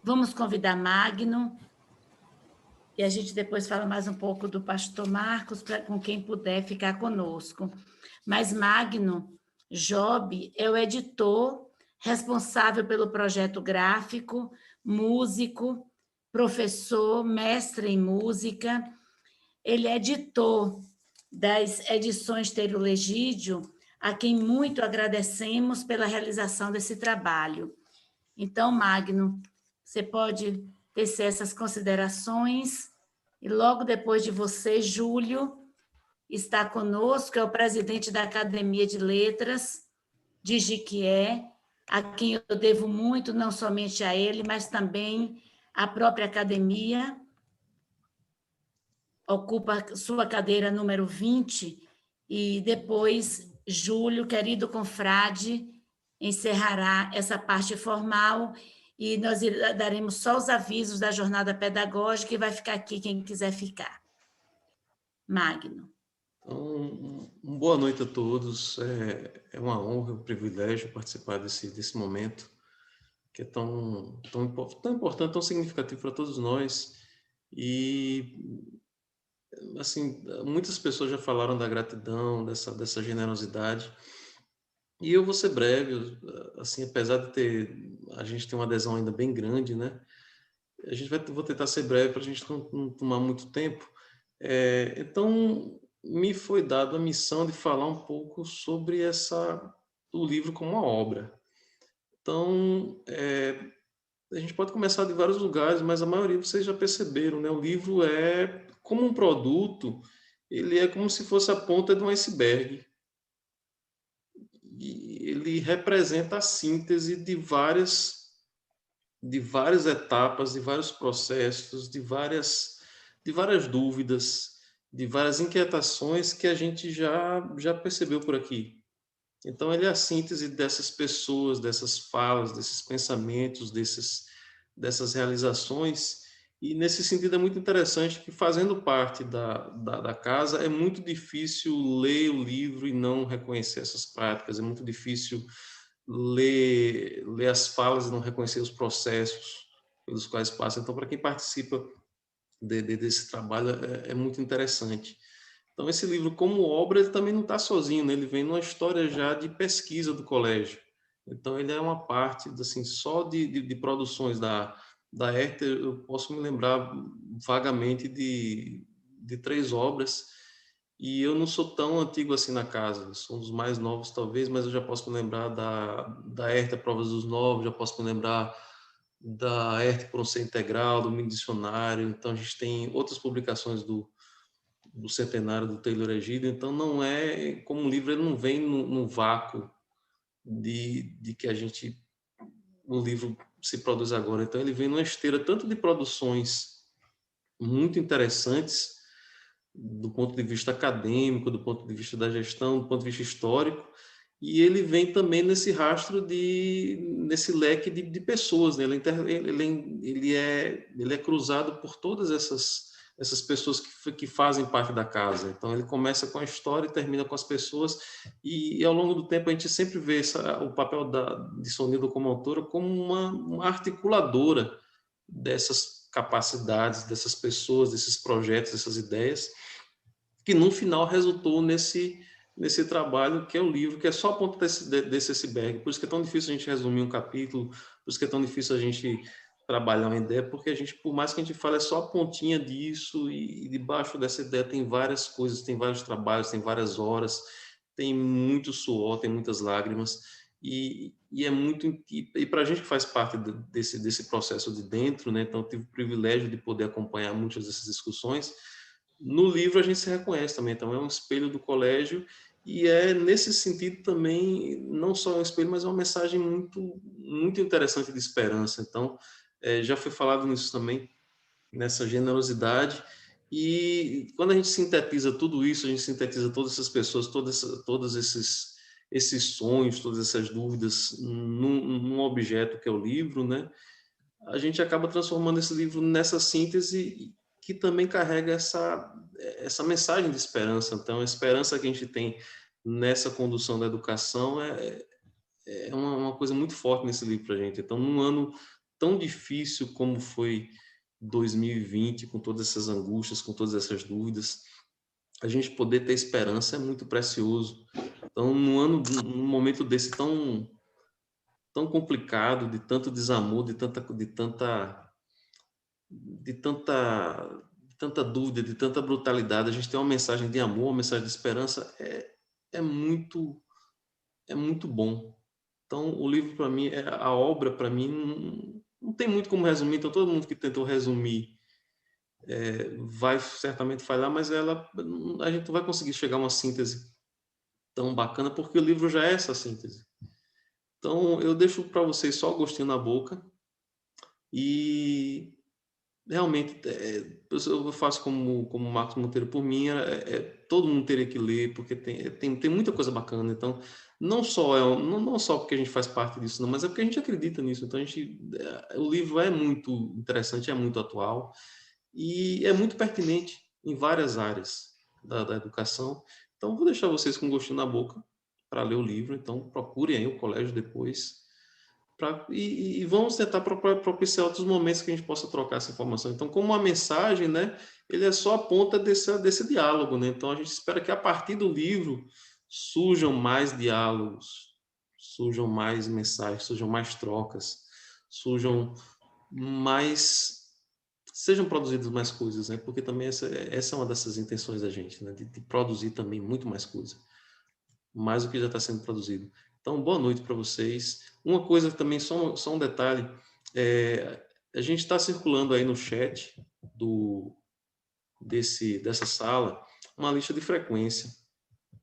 Vamos convidar Magno, e a gente depois fala mais um pouco do pastor Marcos, com quem puder ficar conosco. Mas Magno Job é o editor responsável pelo projeto gráfico, músico, professor, mestre em música. Ele é editor das edições Teiro Legídio, a quem muito agradecemos pela realização desse trabalho. Então, Magno, você pode tecer essas considerações, e logo depois de você, Júlio está conosco, é o presidente da Academia de Letras de Jiquié, a quem eu devo muito, não somente a ele, mas também à própria academia. Ocupa sua cadeira número 20, e depois Júlio, querido confrade, encerrará essa parte formal, e nós daremos só os avisos da jornada pedagógica, e vai ficar aqui quem quiser ficar. Magno. Então, boa noite a todos. É uma honra, um privilégio participar desse momento, que é tão importante, tão significativo para todos nós. E, assim, muitas pessoas já falaram da gratidão, dessa generosidade. E eu vou ser breve, assim, apesar de a gente ter uma adesão ainda bem grande, né? Vou tentar ser breve para a gente não tomar muito tempo. Então, me foi dada a missão de falar um pouco sobre o livro como uma obra. Então, a gente pode começar de vários lugares, mas a maioria vocês já perceberam, né? O livro é como um produto, ele é como se fosse a ponta de um iceberg. E ele representa a síntese de várias etapas, de vários processos, de várias dúvidas, de várias inquietações que a gente já percebeu por aqui. Então, ele é a síntese dessas pessoas, dessas falas, desses pensamentos, dessas realizações. E, nesse sentido, é muito interessante que, fazendo parte da casa, é muito difícil ler o livro e não reconhecer essas práticas, é muito difícil ler as falas e não reconhecer os processos pelos quais passa. Então, para quem participa desse trabalho, é muito interessante. Então, esse livro, como obra, ele também não está sozinho, né? Ele vem numa história já de pesquisa do colégio. Então, ele é uma parte, assim, só de produções da Herta. Eu posso me lembrar vagamente de 3 obras, e eu não sou tão antigo assim na casa, sou um dos mais novos talvez, mas eu já posso me lembrar da Herta Provas dos Novos, já posso me lembrar da Herta por um Ser Integral, do Mini Dicionário. Então, a gente tem outras publicações do centenário do Taylor Egídio. Então, não é como um livro, ele não vem no vácuo de que o livro se produz agora. Então, ele vem numa esteira tanto de produções muito interessantes do ponto de vista acadêmico, do ponto de vista da gestão, do ponto de vista histórico, e ele vem também nesse rastro nesse leque de pessoas, né? Ele é cruzado por todas essas pessoas que fazem parte da casa. Então, ele começa com a história e termina com as pessoas, e ao longo do tempo a gente sempre vê o papel de Sonilda como autora como uma articuladora dessas capacidades, dessas pessoas, desses projetos, dessas ideias, que no final resultou nesse trabalho que é o livro, que é só a ponta desse iceberg. Por isso que é tão difícil a gente resumir um capítulo, por isso que é tão difícil a gente trabalhar uma ideia, porque por mais que a gente fale, é só a pontinha disso, e debaixo dessa ideia tem várias coisas, tem vários trabalhos, tem várias horas, tem muito suor, tem muitas lágrimas, é muito, e para a gente que faz parte desse processo de dentro, né? Então eu tive o privilégio de poder acompanhar muitas dessas discussões. No livro a gente se reconhece também, então é um espelho do colégio, e é nesse sentido também, não só um espelho, mas é uma mensagem muito, muito interessante de esperança. Então, já foi falado nisso também, nessa generosidade, e quando a gente sintetiza tudo isso, a gente sintetiza todas essas pessoas, todos esses sonhos, todas essas dúvidas num objeto que é o livro, né? A gente acaba transformando esse livro nessa síntese que também carrega essa mensagem de esperança. Então, a esperança que a gente tem nessa condução da educação é uma coisa muito forte nesse livro para a gente. Então, num ano tão difícil como foi 2020, com todas essas angústias, com todas essas dúvidas, a gente poder ter esperança é muito precioso. Então, num momento desse tão complicado, de tanto desamor, de tanta dúvida, de tanta brutalidade, a gente tem uma mensagem de amor, uma mensagem de esperança, é muito é muito bom. Então, o livro para mim, a obra para mim não tem muito como resumir. Então, todo mundo que tentou resumir vai certamente falhar, mas a gente não vai conseguir chegar a uma síntese tão bacana, porque o livro já é essa síntese. Então, eu deixo para vocês só o gostinho na boca e realmente eu faço como Marcos Monteiro por mim, todo mundo teria que ler, porque tem muita coisa bacana. Então, não só porque a gente faz parte disso, não, mas é porque a gente acredita nisso. Então, o livro é muito interessante, é muito atual e é muito pertinente em várias áreas da educação. Então, vou deixar vocês com um gostinho na boca para ler o livro. Então, procurem aí o colégio depois. E vamos tentar propiciar outros momentos que a gente possa trocar essa informação. Então, como uma mensagem, né, ele é só a ponta desse diálogo, né? Então, a gente espera que a partir do livro surjam mais diálogos, surjam mais mensagens, surjam mais trocas, surjam mais sejam produzidas mais coisas, né? Porque também essa é uma dessas intenções da gente, né? De produzir também muito mais coisa, mais do que já está sendo produzido. Então, boa noite para vocês. Uma coisa também, só um detalhe, a gente está circulando aí no chat dessa sala uma lista de frequência.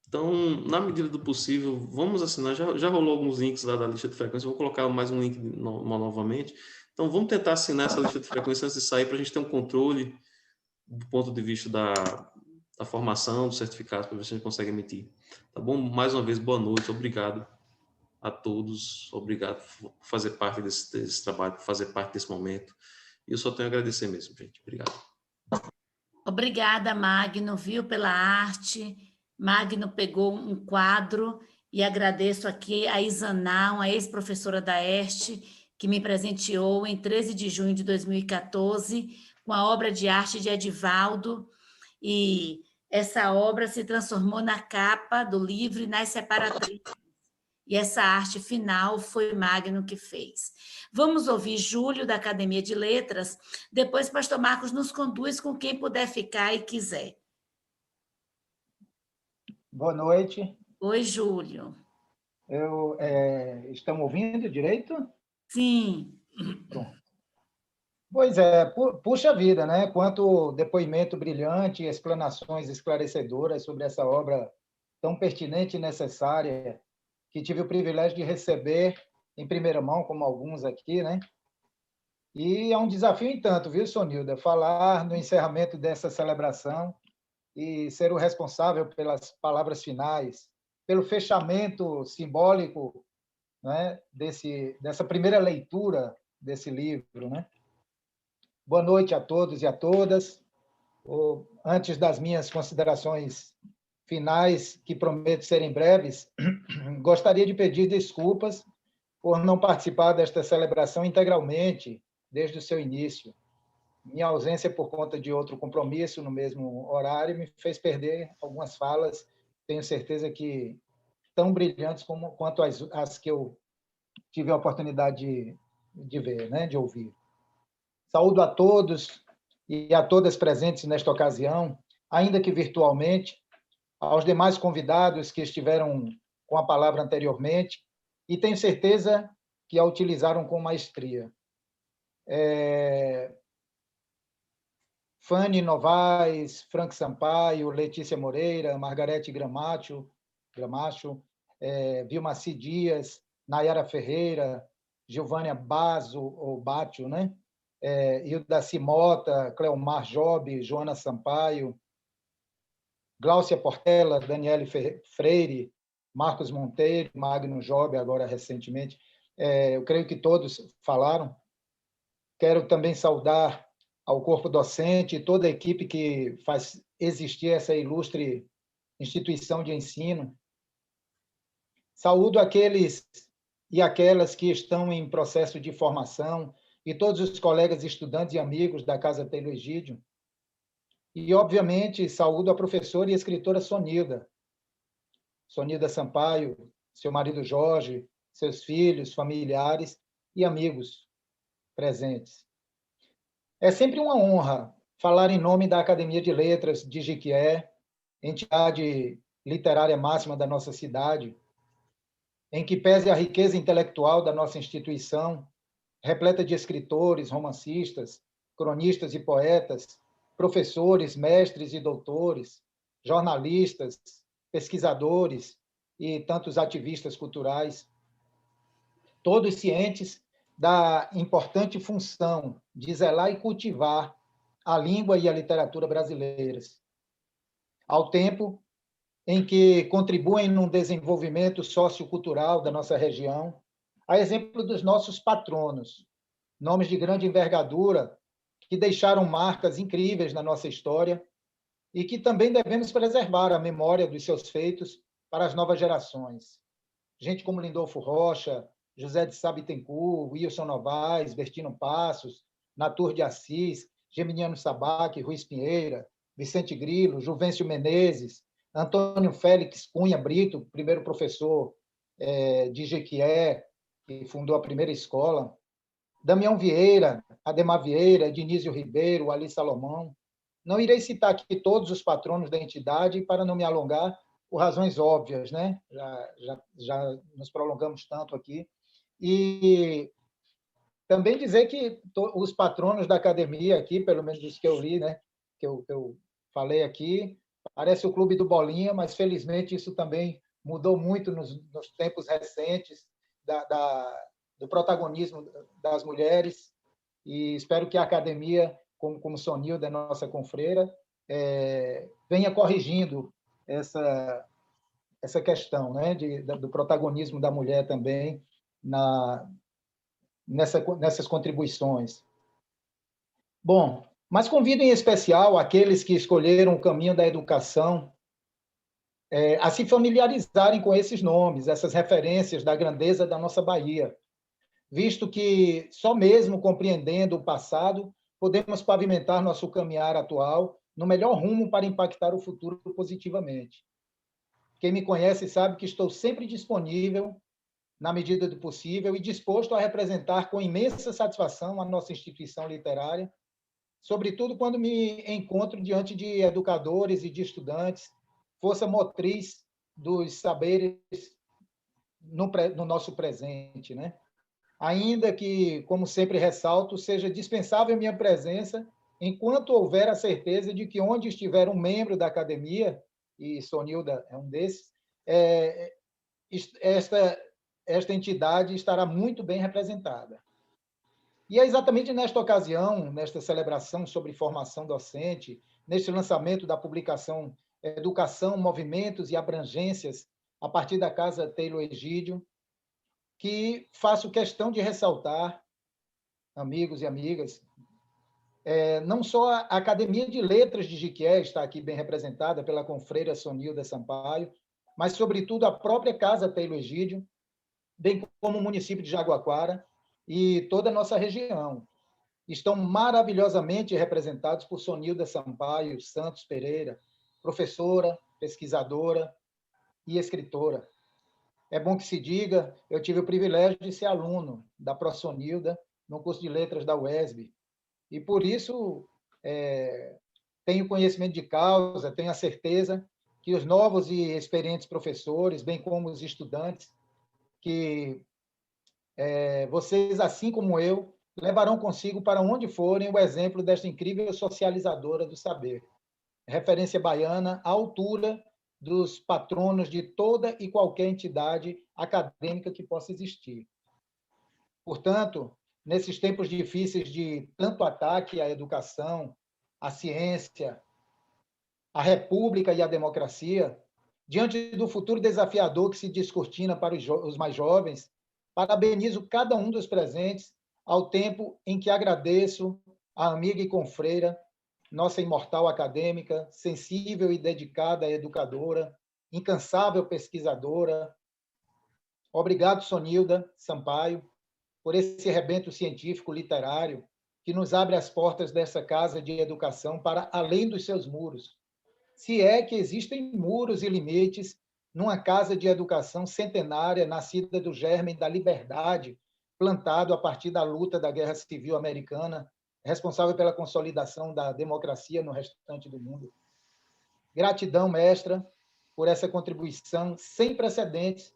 Então, na medida do possível, vamos assinar. Já rolou alguns links lá da lista de frequência, vou colocar mais um link novamente. Então, vamos tentar assinar essa lista de frequência antes de sair, para a gente ter um controle do ponto de vista da formação, do certificado, para ver se a gente consegue emitir. Tá bom? Mais uma vez, boa noite, obrigado a todos, obrigado por fazer parte desse trabalho, por fazer parte desse momento. E eu só tenho a agradecer mesmo, gente. Obrigado. Obrigada, Magno, viu, pela arte. Magno pegou um quadro e agradeço aqui a Isaná, uma ex-professora da EST, que me presenteou em 13 de junho de 2014 com a obra de arte de Edivaldo, e essa obra se transformou na capa do livro e nas separatrizes. E essa arte final foi Magno que fez. Vamos ouvir Júlio, da Academia de Letras, depois pastor Marcos nos conduz com quem puder ficar e quiser. Boa noite. Oi, Júlio. Estão ouvindo direito? Sim. Pronto. Pois é, puxa vida, né? Quanto depoimento brilhante, explanações esclarecedoras sobre essa obra tão pertinente e necessária, que tive o privilégio de receber em primeira mão, como alguns aqui, né? E é um desafio em tanto, viu, Sonilda? Falar no encerramento dessa celebração e ser o responsável pelas palavras finais, pelo fechamento simbólico, né, dessa primeira leitura desse livro, né? Boa noite a todos e a todas. Antes das minhas considerações finais, que prometo serem breves, gostaria de pedir desculpas por não participar desta celebração integralmente desde o seu início. Minha ausência por conta de outro compromisso no mesmo horário me fez perder algumas falas, tenho certeza que tão brilhantes quanto as que eu tive a oportunidade de ver, né, de ouvir. Saúdo a todos e a todas presentes nesta ocasião, ainda que virtualmente, aos demais convidados que estiveram com a palavra anteriormente, e tenho certeza que a utilizaram com maestria. Fanny Novaes, Frank Sampaio, Letícia Moreira, Margarete Gramacho, Vilmaci Dias, Nayara Ferreira, Giovânia Bazo, ou Bátio, né? Hildaci Mota, Cleomar Job, Joana Sampaio, Gláucia Portela, Daniele Freire, Marcos Monteiro, Magno Job, agora recentemente. Eu creio que todos falaram. Quero também saudar ao corpo docente e toda a equipe que faz existir essa ilustre instituição de ensino. Saúdo aqueles e aquelas que estão em processo de formação e todos os colegas estudantes e amigos da Casa Taylor Egídio. E, obviamente, saúdo a professora e escritora Sonilda Sampaio, seu marido Jorge, seus filhos, familiares e amigos presentes. É sempre uma honra falar em nome da Academia de Letras de Jequié, entidade literária máxima da nossa cidade, em que pese a riqueza intelectual da nossa instituição, repleta de escritores, romancistas, cronistas e poetas, professores, mestres e doutores, jornalistas, pesquisadores e tantos ativistas culturais, todos cientes da importante função de zelar e cultivar a língua e a literatura brasileiras, ao tempo em que contribuem no desenvolvimento sociocultural da nossa região, a exemplo dos nossos patronos, nomes de grande envergadura que deixaram marcas incríveis na nossa história e que também devemos preservar a memória dos seus feitos para as novas gerações. Gente como Lindolfo Rocha, José de Sá Bittencourt, Wilson Novaes, Bertino Passos, Natur de Assis, Geminiano Sabac, Ruiz Pinheira, Vicente Grilo, Juvencio Menezes, Antônio Félix Cunha Brito, primeiro professor de Jequié, que fundou a primeira escola, Damião Vieira, Ademar Vieira, Dinísio Ribeiro, Ali Salomão. Não irei citar aqui todos os patronos da entidade para não me alongar, por razões óbvias, né? Já nos prolongamos tanto aqui. E também dizer que os patronos da academia aqui, pelo menos os que eu li, né? Que eu falei aqui, parece o Clube do Bolinha, mas felizmente isso também mudou muito nos tempos recentes do protagonismo das mulheres, e espero que a academia, como Sonilda, nossa confreira, venha corrigindo essa questão, né, do protagonismo da mulher também nessas contribuições. Bom, mas convido em especial aqueles que escolheram o caminho da educação a se familiarizarem com esses nomes, essas referências da grandeza da nossa Bahia, visto que só mesmo compreendendo o passado podemos pavimentar nosso caminhar atual no melhor rumo para impactar o futuro positivamente. Quem me conhece sabe que estou sempre disponível, na medida do possível, e disposto a representar com imensa satisfação a nossa instituição literária, sobretudo quando me encontro diante de educadores e de estudantes, força motriz dos saberes no nosso presente, né? Ainda que, como sempre ressalto, seja dispensável minha presença enquanto houver a certeza de que onde estiver um membro da academia, e Sonilda é um desses, esta entidade estará muito bem representada. E é exatamente nesta ocasião, nesta celebração sobre formação docente, neste lançamento da publicação Educação, Movimentos e Abrangências, a partir da Casa Taylor Egídio, que faço questão de ressaltar, amigos e amigas, não só a Academia de Letras de Jequié está aqui bem representada pela confreira Sonilda Sampaio, mas, sobretudo, a própria Casa Taylor Egídio, bem como o município de Jaguaquara e toda a nossa região. Estão maravilhosamente representados por Sonilda Sampaio Santos Pereira, professora, pesquisadora e escritora. É bom que se diga, eu tive o privilégio de ser aluno da ProSonilda no curso de Letras da UESB, e por isso tenho conhecimento de causa, tenho a certeza que os novos e experientes professores, bem como os estudantes, que vocês, assim como eu, levarão consigo para onde forem o exemplo desta incrível socializadora do saber, referência baiana à altura dos patronos de toda e qualquer entidade acadêmica que possa existir. Portanto, nesses tempos difíceis de tanto ataque à educação, à ciência, à república e à democracia, diante do futuro desafiador que se descortina para os mais jovens, parabenizo cada um dos presentes, ao tempo em que agradeço à amiga e confreira, nossa imortal acadêmica, sensível e dedicada educadora, incansável pesquisadora. Obrigado, Sonilda Sampaio, por esse rebento científico literário que nos abre as portas dessa casa de educação para além dos seus muros. Se é que existem muros e limites numa casa de educação centenária, nascida do germe da liberdade, plantado a partir da luta da Guerra Civil Americana, responsável pela consolidação da democracia no restante do mundo. Gratidão, mestra, por essa contribuição sem precedentes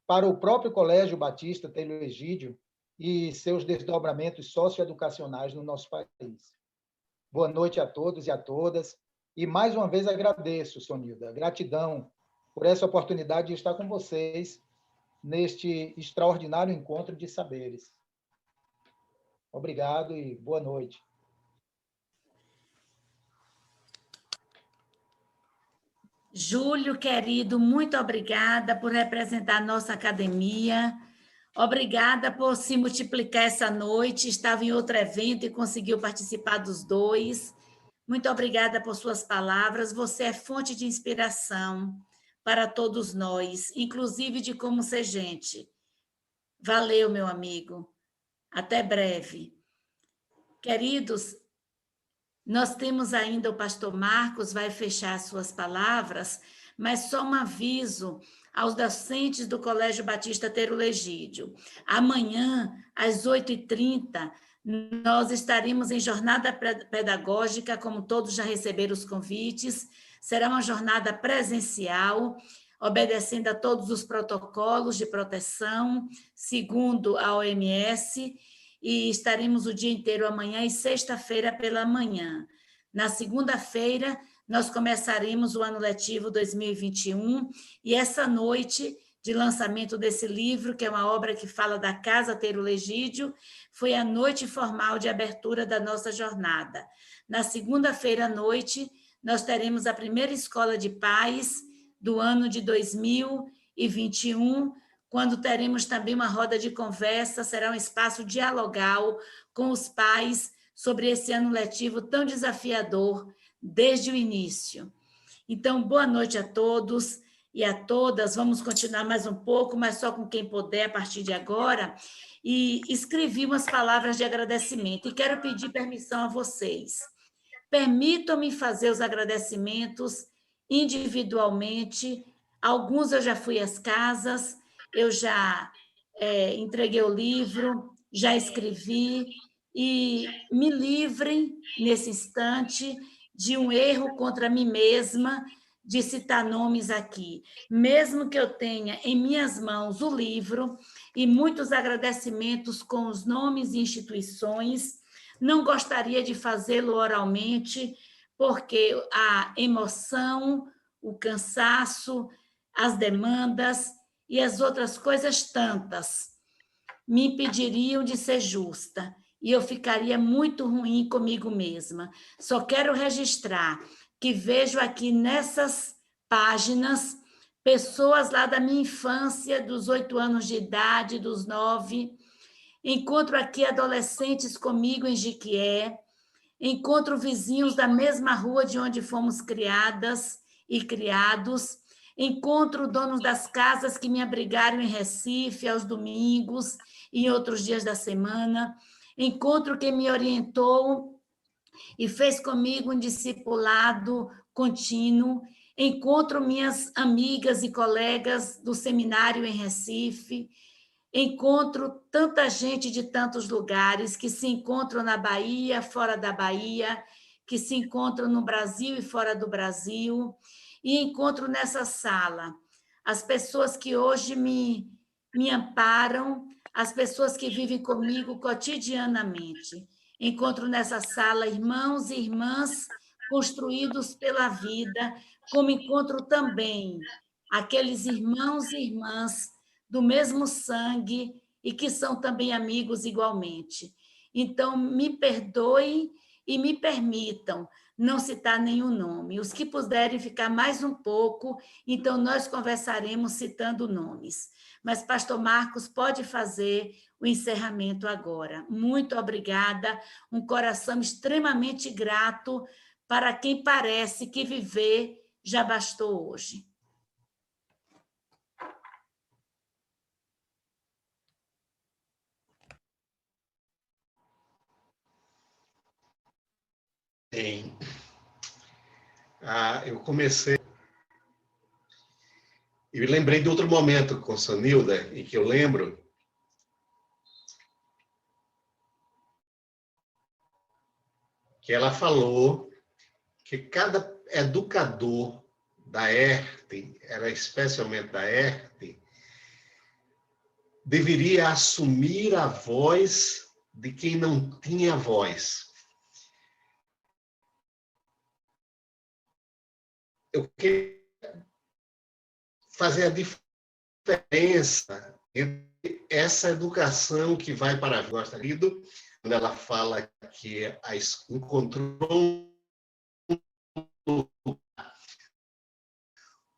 para o próprio Colégio Batista Taylor Egídio e seus desdobramentos socioeducacionais no nosso país. Boa noite a todos e a todas. E, mais uma vez, agradeço, Sonilda, gratidão por essa oportunidade de estar com vocês neste extraordinário encontro de saberes. Obrigado e boa noite. Júlio, querido, muito obrigada por representar a nossa academia. Obrigada por se multiplicar essa noite. Estava em outro evento e conseguiu participar dos dois. Muito obrigada por suas palavras. Você é fonte de inspiração para todos nós, inclusive de como ser gente. Valeu, meu amigo. Até breve. Queridos, nós temos ainda o pastor Marcos, vai fechar suas palavras, mas só um aviso aos docentes do Colégio Batista Taylor Egídio. Amanhã, às 8h30, nós estaremos em jornada pedagógica, como todos já receberam os convites. Será uma jornada presencial, obedecendo a todos os protocolos de proteção, segundo a OMS, e estaremos o dia inteiro amanhã e sexta-feira pela manhã. Na segunda-feira, nós começaremos o ano letivo 2021, e essa noite de lançamento desse livro, que é uma obra que fala da Casa Taylor Egídio, foi a noite formal de abertura da nossa jornada. Na segunda-feira à noite, nós teremos a primeira escola de paz do ano de 2021, quando teremos também uma roda de conversa, será um espaço dialogal com os pais sobre esse ano letivo tão desafiador desde o início. Então, boa noite a todos e a todas. Vamos continuar mais um pouco, mas só com quem puder a partir de agora. E escrevi umas palavras de agradecimento e quero pedir permissão a vocês. Permitam-me fazer os agradecimentos individualmente. Alguns eu já fui às casas, eu já entreguei o livro, já escrevi, e me livrem, nesse instante, de um erro contra mim mesma, de citar nomes aqui. Mesmo que eu tenha em minhas mãos o livro e muitos agradecimentos com os nomes e instituições, não gostaria de fazê-lo oralmente, porque a emoção, o cansaço, as demandas e as outras coisas tantas me impediriam de ser justa, e eu ficaria muito ruim comigo mesma. Só quero registrar que vejo aqui nessas páginas pessoas lá da minha infância, dos 8 anos de idade, dos 9. Encontro aqui adolescentes comigo em Jequié, encontro vizinhos da mesma rua de onde fomos criadas e criados, encontro donos das casas que me abrigaram em Recife aos domingos e em outros dias da semana, encontro quem me orientou e fez comigo um discipulado contínuo, encontro minhas amigas e colegas do seminário em Recife, encontro tanta gente de tantos lugares que se encontram na Bahia, fora da Bahia, que se encontram no Brasil e fora do Brasil, e encontro nessa sala as pessoas que hoje me amparam, as pessoas que vivem comigo cotidianamente. Encontro nessa sala irmãos e irmãs construídos pela vida, como encontro também aqueles irmãos e irmãs do mesmo sangue e que são também amigos igualmente. Então, me perdoem e me permitam não citar nenhum nome. Os que puderem ficar mais um pouco, então nós conversaremos citando nomes. Mas, pastor Marcos, pode fazer o encerramento agora. Muito obrigada, um coração extremamente grato para quem parece que viver já bastou hoje. Eu comecei... E me lembrei de outro momento com Sonilda, em que eu lembro que ela falou que cada educador da ERTE, era especialmente da ERTE, deveria assumir a voz de quem não tinha voz. Eu queria fazer a diferença entre essa educação que vai para a gosta quando ela fala que encontrou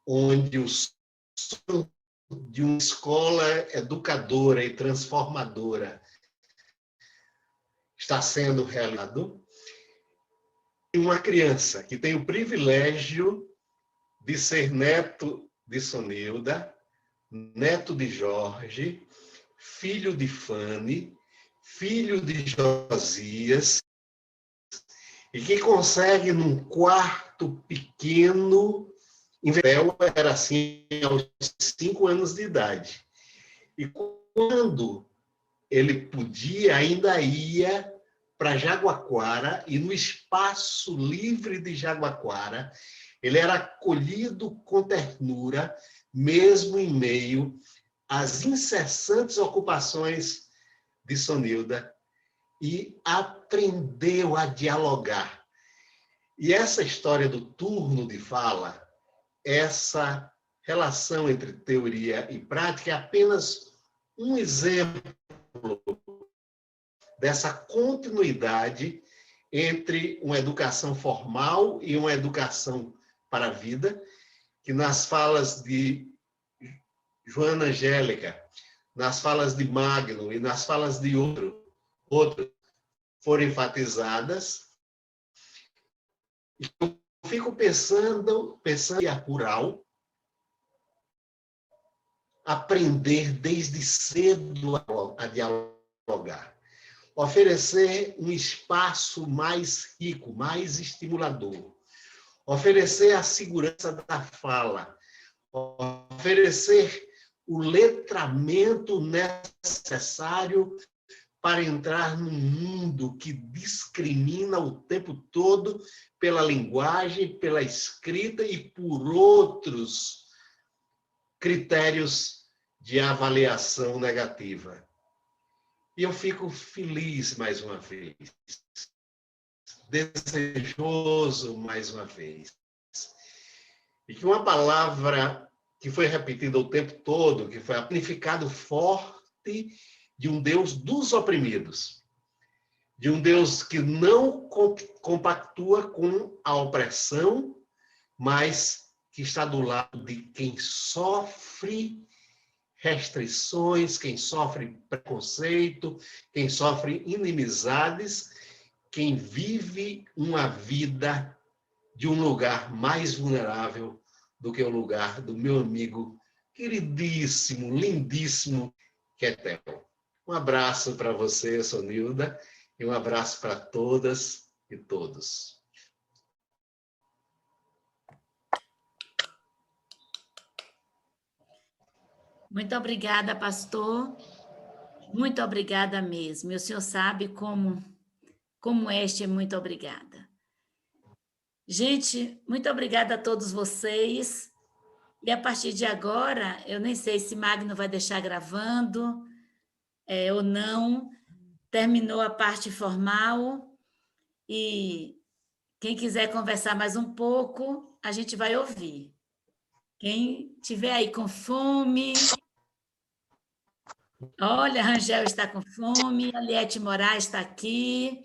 onde o sonho de uma escola educadora e transformadora está sendo realizado, e uma criança que tem o privilégio de ser neto de Sonilda, neto de Jorge, filho de Fanny, filho de Josias, e que consegue, num quarto pequeno, era assim aos 5 anos de idade. E quando ele podia, ainda ia para Jaguaquara, e no espaço livre de Jaguaquara, ele era acolhido com ternura, mesmo em meio às incessantes ocupações de Sonilda, e aprendeu a dialogar. E essa história do turno de fala, essa relação entre teoria e prática, é apenas um exemplo dessa continuidade entre uma educação formal e uma educação para a vida, que nas falas de Joana Angélica, nas falas de Magno e nas falas de outro foram enfatizadas. Eu fico pensando em a rural, aprender desde cedo a dialogar, oferecer um espaço mais rico, mais estimulador, oferecer a segurança da fala, oferecer o letramento necessário para entrar num mundo que discrimina o tempo todo pela linguagem, pela escrita e por outros critérios de avaliação negativa. E eu fico feliz mais uma vez, desejoso mais uma vez. E que uma palavra que foi repetida o tempo todo, que foi o significado forte de um Deus dos oprimidos, de um Deus que não compactua com a opressão, mas que está do lado de quem sofre restrições, quem sofre preconceito, quem sofre inimizades, quem vive uma vida de um lugar mais vulnerável do que o lugar do meu amigo queridíssimo, lindíssimo, que é Theo. Um abraço para você, Sonilda, e um abraço para todas e todos. Muito obrigada, pastor. Muito obrigada mesmo. E o senhor sabe como este é muito obrigada. Gente, muito obrigada a todos vocês. E a partir de agora, eu nem sei se Magno vai deixar gravando ou não. Terminou a parte formal e quem quiser conversar mais um pouco, a gente vai ouvir. Quem tiver aí com fome... Olha, a Rangel está com fome, a Liette Moraes está aqui.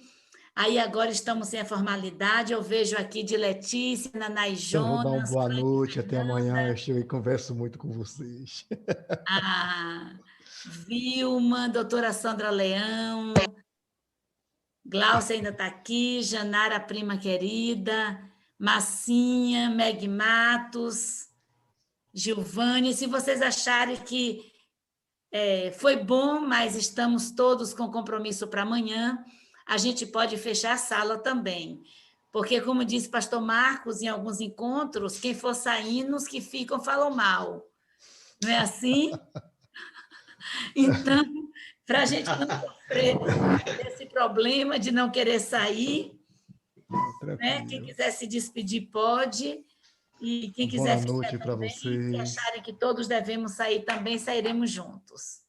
Aí agora estamos sem a formalidade. Eu vejo aqui de Letícia, Nanai Então, vou dar uma Jonas, boa Cleide noite, até amanhã. Fernanda, Eu chego e converso muito com vocês. a Vilma, doutora Sandra Leão, Glaucia ainda está aqui, Janara, prima querida, Massinha, Meg Matos, Gilvânia. Se vocês acharem que foi bom, mas estamos todos com compromisso para amanhã, a gente pode fechar a sala também. Porque, como disse pastor Marcos em alguns encontros, quem for saindo, os que ficam falam mal. Não é assim? Então, para a gente não sofrer esse problema de não querer sair, né? Quem quiser se despedir pode, e quem quiser Boa noite ficar para também, se vocês. acharem que todos devemos sair também, sairemos juntos.